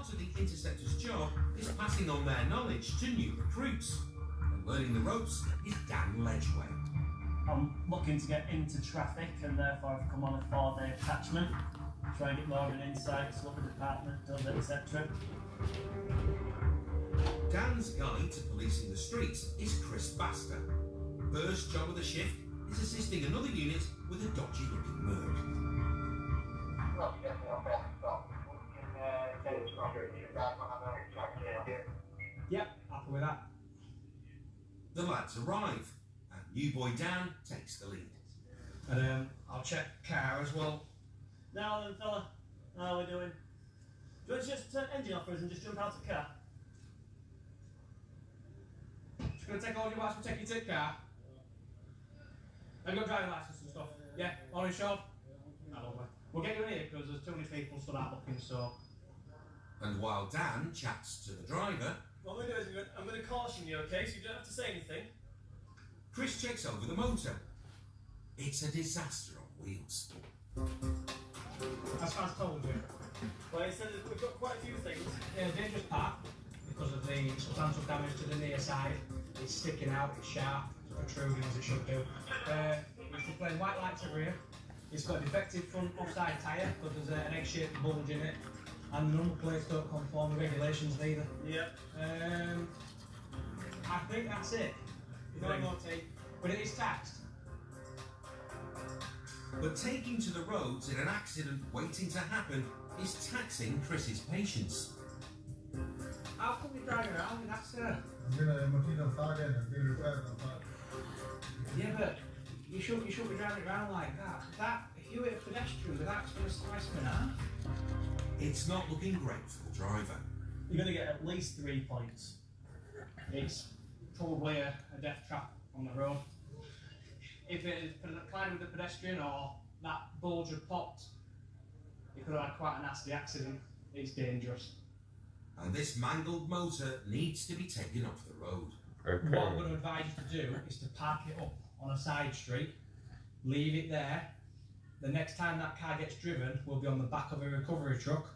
part of the interceptors' job is passing on their knowledge to new recruits. And learning the ropes is Dan Ledgway. I'm looking to get into traffic and therefore I've come on a 4-day attachment. Try and get more of an insight to what the department does, etc. Dan's guide to policing the streets is Chris Baster. First job of the shift is assisting another unit with a dodgy-looking merc. Yep, happy with that. The lads arrive, and new boy Dan takes the lead. And I'll check car as well. Now then, fella, how are we doing? Do you want to just turn engine off for us and just jump out the car? Just gonna take all your lights, we'll take you to the car. Have you got driving license and stuff? Yeah, all insured? No, lovely. We'll get you in here because there's too many people stood out looking, so. And while Dan chats to the driver, What I'm going to do is I'm going to caution you, okay? So you don't have to say anything. Chris checks over the motor. It's a disaster on wheels. As far as told you. Well, he said that we've got quite a few things. Yeah, dangerous part because of the substantial damage to the near side. It's sticking out, it's sharp, it's protruding as it should do. It's displaying white lights at rear. It's got a defective front offside tyre because there's an egg-shaped bulge in it. And the number plates don't conform with regulations neither. Yep. I think that's it. But it is taxed. But taking to the roads in an accident waiting to happen is taxing Chris's patience. How come you're driving around with that, sir? Yeah, but you shouldn't be driving around like that. If you hit a pedestrian, that's going to slice them in half. It's not looking great for the driver. You're going to get at least 3 points. It's probably a death trap on the road. If it had collided with a pedestrian or that bulge had popped, it could have had quite a nasty accident. It's dangerous. And this mangled motor needs to be taken off the road. Okay. What I'm going to advise you to do is to park it up on a side street, leave it there. The next time that car gets driven will be on the back of a recovery truck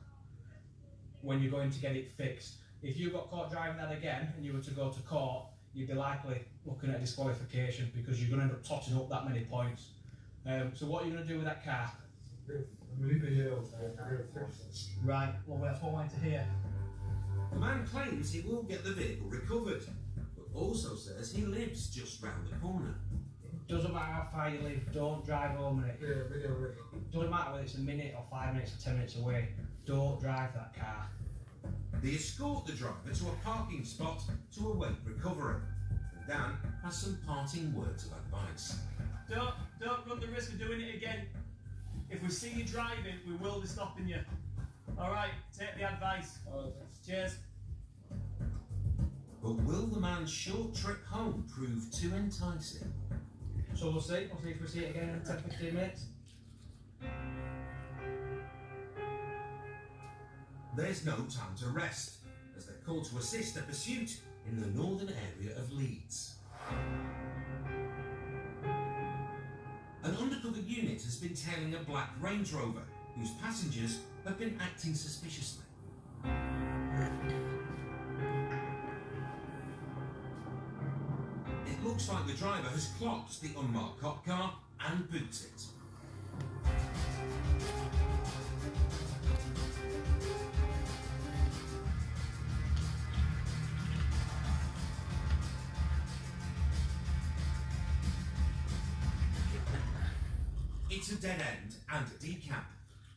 when you're going to get it fixed. If you got caught driving that again and you were to go to court, you'd be likely looking at a disqualification because you're going to end up totting up that many points. So what are you going to do with that car? Right, well that's what I wanted to hear. The man claims he will get the vehicle recovered, but also says he lives just round the corner. Doesn't matter how far you live, don't drive home in it. Doesn't matter whether it's a minute or 5 minutes or 10 minutes away, don't drive that car. They escort the driver to a parking spot to await recovery. And Dan has some parting words of advice. Don't run the risk of doing it again. If we see you driving, we will be stopping you. Alright, take the advice. Cheers. But will the man's short trip home prove too enticing? So we'll see if we see it again in 10-15 minutes. There's no time to rest, as they're called to assist a pursuit in the northern area of Leeds. An undercover unit has been tailing a black Range Rover, whose passengers have been acting suspiciously. It looks like the driver has clocked the unmarked cop car and boots it. It's a dead end and a decap.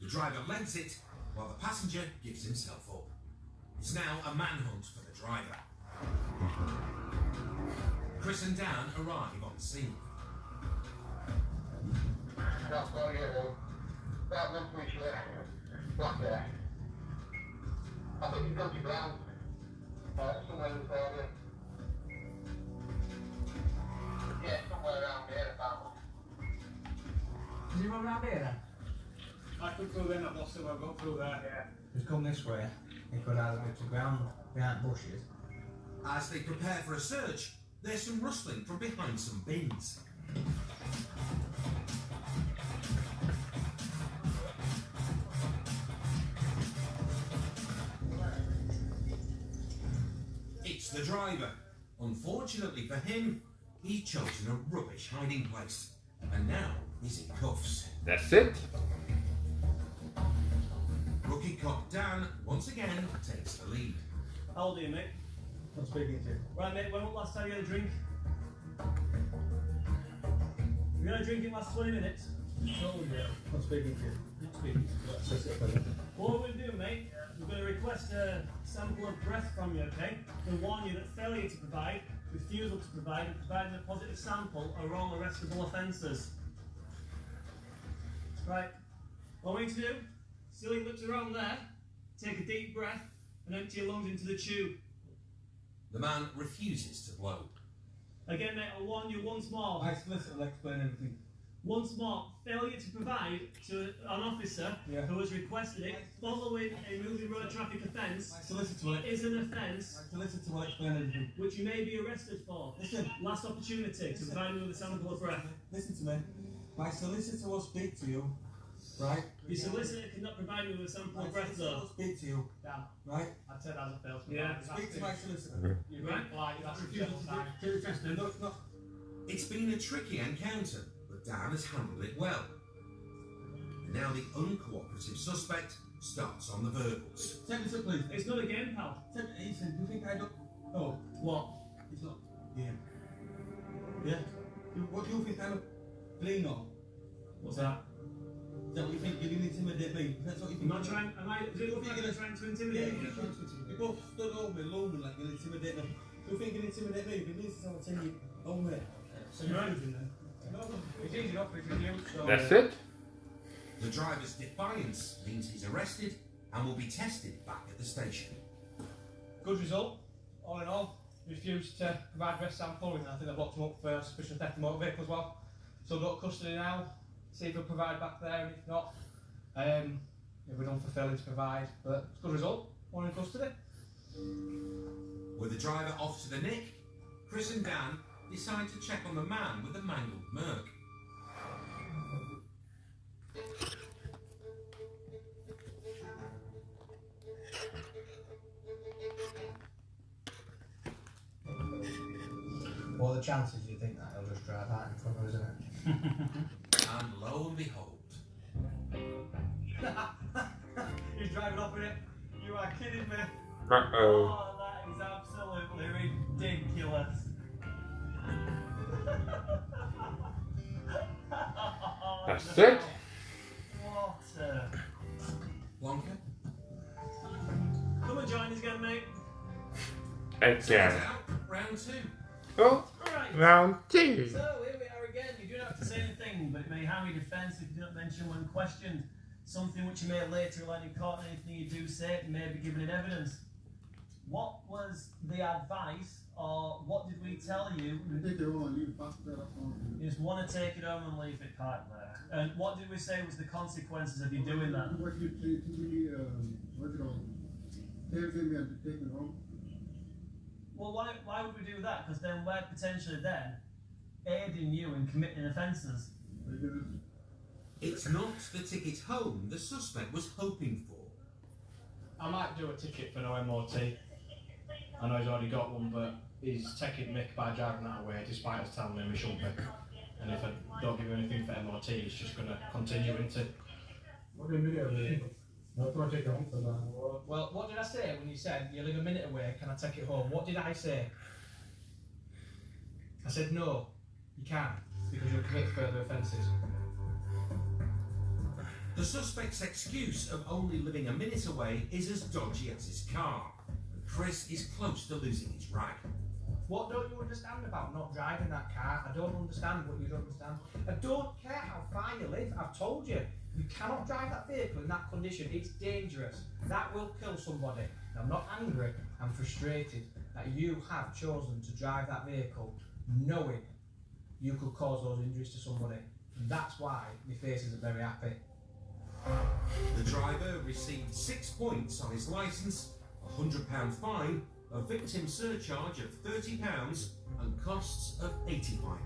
The driver legs it, while the passenger gives himself up. It's now a manhunt for the driver. Chris and Dan arrive on scene. I think he's gone to ground. Somewhere in this area. Yeah, somewhere around here about. Does he run around here then? I could go then, I've lost him, I've got through there. Yeah. Just come this way. He could either go to ground behind bushes. As they prepare for a search, there's some rustling from behind some bins. the driver. Unfortunately for him, he's chosen a rubbish hiding place, and now he's in cuffs. That's it. Rookie cop Dan, once again, takes the lead. How old are you, mate? I'm speaking to you. Right, mate, when was the last time you had a drink? You had a drink in the last 20 minutes? Oh yeah, I'm speaking to you. What we're going to do, mate, we're going to request a sample of breath from you, okay? We'll warn you that failure to provide, refusal to provide, and providing a positive sample are all arrestable offences. Right, what we need to do, seal your lips around there, take a deep breath, and empty your lungs into the tube. The man refuses to blow. Again, mate, I'll warn you once more. My solicitor will explain everything. Once more, failure to provide to an officer who has requested it following a moving road traffic offence is an offence Solicitor will explain everything. which you may be arrested for. Listen. Last opportunity to provide me with a sample of breath. Listen to me. My solicitor will speak to you, right? Your solicitor cannot provide me with a sample My of breath solicitor though. will speak to you, Damn. right? I'd say that as a fail. Yeah. Speak to my solicitor. You're right. No, it's not. It's been a tricky encounter, but Dan has handled it well. And now the uncooperative suspect starts on the verbals. Take this up, please. It's not a game, pal. Ethan, do you think I don't... Oh, What? it's not game. Yeah? What do you think I'm playing on? What's that? Is that what you think? You're going to intimidate me? That's what you I'm think? not trying. Am I? Is it look like I'm trying to intimidate you? You both stood over me, lonely, like you'll intimidate me. Do you think you'll intimidate me? If it means someone telling you, oh mate. So you're right. It's easy enough if you do. So, That's it. The driver's defiance means he's arrested and will be tested back at the station. Good result. All in all, refused to provide breath sample, and I think I've locked him up for suspicion of theft of motor vehicle as well. So I've got custody now. See if he'll provide back there, and if not, we're done for failing to provide. But it's a good result. One in custody. With the driver off to the nick, Chris and Dan decide to check on the man with the mangled Merc. What are the chances you think that he'll just drive out in front of us, isn't it? And lo and behold, He's driving off in it. You are kidding me. Uh-oh. Oh, that is absolutely ridiculous. That's it. What a... Wonka, Come and join us again, mate. turns Again. out, round two. Oh, Alright. round two. So here we are again. You do not have to say anything, but it may harm your defence if you do not mention when questioned. Something which you may later rely in court, and anything you do say may be given in evidence. What was the advice, or what did we tell you? Take it home and leave past that phone. You just want to take it home and leave it parked there. And what did we say was the consequences of you doing that? What you say to me, what's it called? Taking me and taking home. Well, why would we do that? Because then we're potentially then aiding you in committing offences. It's not the ticket home the suspect was hoping for. I might do a ticket for no MOT. I know he's already got one, but he's taking mick by driving that away, despite us telling him he shouldn't be. And if I don't give him anything for MOT, he's just going to continue into. What do you mean? Not going to take it home for that. Well, what did I say when you said you live a minute away? Can I take it home? What did I say? I said no, you can't, because you'll commit further offences. The suspect's excuse of only living a minute away is as dodgy as his car. And Chris is close to losing his rag. What don't you understand about not driving that car? I don't understand what you don't understand. I don't care how far you live. I've told you, you cannot drive that vehicle in that condition. It's dangerous. That will kill somebody. And I'm not angry. I'm frustrated that you have chosen to drive that vehicle knowing you could cause those injuries to somebody. And that's why my face isn't very happy. The driver received 6 points on his licence, a £100 fine, a victim surcharge of £30 and costs of £85.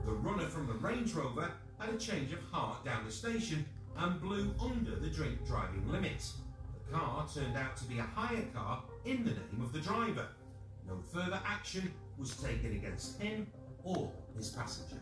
The runner from the Range Rover had a change of heart down the station and blew under the drink driving limit. The The car turned out to be a hire car in the name of the driver. No further action was taken against him or his passenger.